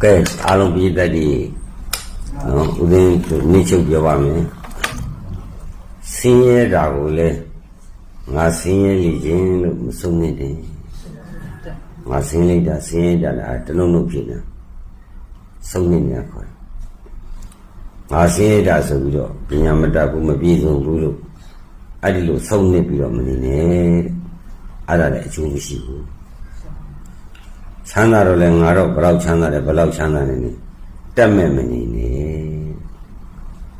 ကဲအားလုံးပြည်သက်ဒီဦးသိန်းနေ့ချုပ်ပြောပါမယ်ဆင်းရဲတာကိုလည်းငါဆင်းရဲလိခြင်းလို့မဆုံးနေတယ်ငါဆင်းလိုက်တာဆင်းရဲတာတလုံးလုံးဖြစ်နေဆုံးနေနေခေါ်ငါဆင်းရဲတာဆိုပြီးတော့ပညာမတတ်ဘူးမပြည့်စုံဘူးလို့အဲ့ဒီလိုဆုံးနေပြီးတော့မနေနဲ့အဲ့ဒါလည်းအကျိုးမရှိဘူးချမ်းသာတော့လဲငါတော့ဘယ်လောက်ချမ်းသာတယ်ဘယ်လောက်ချမ်းသာတယ်တက်မဲ့မနေနဲ့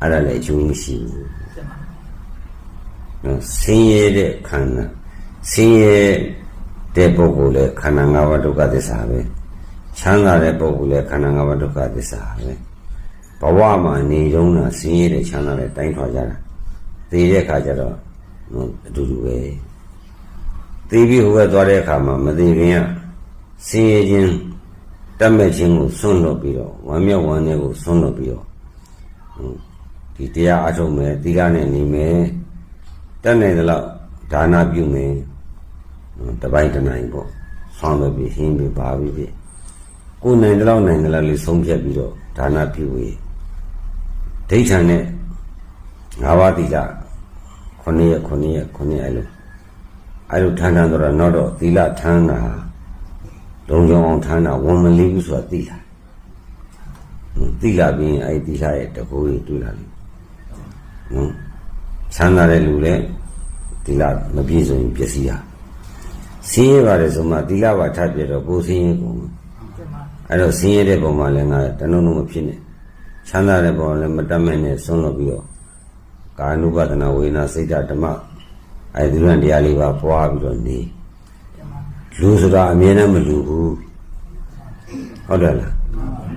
အဲ့ဒါလည်းအကျိုးမရှိဘူးဆင်းရဲတဲ့ခန္ဓာဆင်းရဲတဲ့ပုဂ္ဂိုလ်လည်းခန္ဓာ၅ပါးဒုက္ခသစ္စာပဲချမ်းသာတဲ့ပုဂ္ဂိုလ်လည်းခန္ဓာ၅ပါးဒုက္ခသစ္စာပဲဘဝမှာနေတုန်းကဆင်းရဲတဲ့ချမ်းသာတဲ့တိုင်းထွာကြတာသိတဲ့အခါကျတော့အတူတူပဲသိပြီးဟိုဘက်သွားတဲ့အခါမှာမသိခင်ကဆင်းရဲခြင်းတက်မဲ့ခြင်းကိုဆွန့်လွတ်ပြီးတော့ဝမ်းမြောက်ဝမ်းနည်းကိုဆွန့်လွတ်ပြီးတော့ဒီတရားအထုတ်မယ်သီလနဲ့နေမယ်တက်နိုင်သလောက်ဒါနပြုမယ်တပိုင်းတနိုင်ပေါ့ဆောင်းလို့ပြီးဟင်းပြီးပါပြီးပြီကိုယ်နိုင်သလောက်လေးဆုံးဖြတ်ပြီးတော့ဒါနပြုဝေးဒိဋ္ဌံနဲ့၅ပါးသီလ9 ရက်အဲ့လိုထမ်းတော့နောက်တော့သီလထမ်းတာလုံးလုံးအောင်ထမ်းတာဝန်မလေးဘူးဆိုတာသိလာပြီးအဲ့ဒီသီလရဲ့တကူကြီးတွေ့လာတယ်ချမ်းသာတဲ့လူလည်းသီလမပြည့်စုံရင်ပျက်စီးတာဆင်းရဲပါတယ်ဆိုမှသီလပါထပ်ပြတော့ကိုယ်ဆင်းရဲကုန်အဲ့တော့ဆင်းရဲတဲ့ပုံမှာလည်းငါတနှုံမဖြစ်နဲ့ချမ်းသာတဲ့ပုံလည်းမတတ်မဲ့နဲ့ဆုံးလို့ပြီးတော့ကာနုပဒနာဝေဒနာစိတ်ဓမ္မအဲ့ဒီလိုတရားလေးပါပွားပြီးတော့နေလူဆိုတာအမြဲတမ်းမလူဘူးဟုတ်တယ်လား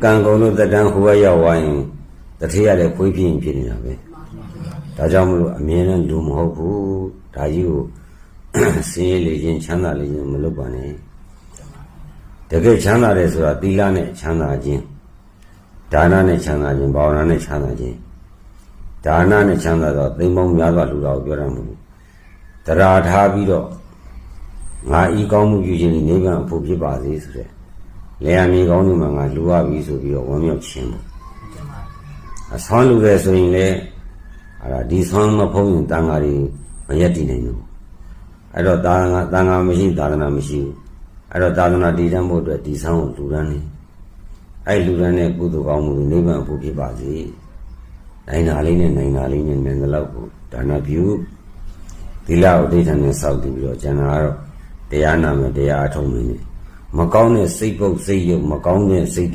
ကံကုန်လို့တက်တန်းဟိုဘက်ရောက်သွားရင်တထေးရလည်းခွေးပြင်းဖြစ်နေတာပဲဒါကြောင့်မလို့အမြဲတမ်းလူမဟုတ်ဘူးဒါကြီးကိုဆင်းရဲလေခြင်းချမ်းသာလေခြင်းမလုပ်ပါနဲ့တကယ်ချမ်းသာတယ်ဆိုတာသီလနဲ့ချမ်းသာခြင်းဒါနနဲ့ချမ်းသာခြင်းဘာဝနာနဲ့ချမ်းသာခြင်းဒါနနဲ့ချမ်းသာတော့သိမ်းပေါင်းများစွာလူတော်ကိုပြောရမှာမဟုတ်တရားထားပြီးတော့ငါဤကောင်းမှုပြုခြင်းနိဗ္ဗာန်အဖို့ဖြစ်ပါစေဆိုတဲ့လေယာဉ်မြေကောင်းတွေမှာငါလူရပြီဆိုပြီးတော့ဝမ်းမြောက်ခြင်းပေါ့အဆွမ်းလူတယ်ဆိုရင်လည်းအဲ့ဒါဒီဆွမ်းမဖုံးရင်တန်ဃာတွေမရက်တည်နိုင်ဘူးအဲ့တော့တန်ဃာမရှိသာသနာမရှိဘူးအဲ့တော့သာသနာတည်တတ်ဖို့အတွက်ဒီဆွမ်းကိုလူရမ်းနေအဲ့လူရမ်းတဲ့ကုသိုလ်ကောင်းမှုနိဗ္ဗာန်အဖို့ဖြစ်ပါစေနိုင်တာလေးနဲ့နိုင်တဲ့လောက်ကိုဒါနပြုသီလဥဒိဋ္ဌာနဲ့စောင့်တည်ပြီးတော့ကျန်တာကတော့တရားနာမယ်တရားအထုံးမယ်မကောင်းတဲ့စိတ်ပုတ်စိတ်ယုတ်မကောင်းတဲ့စိတ်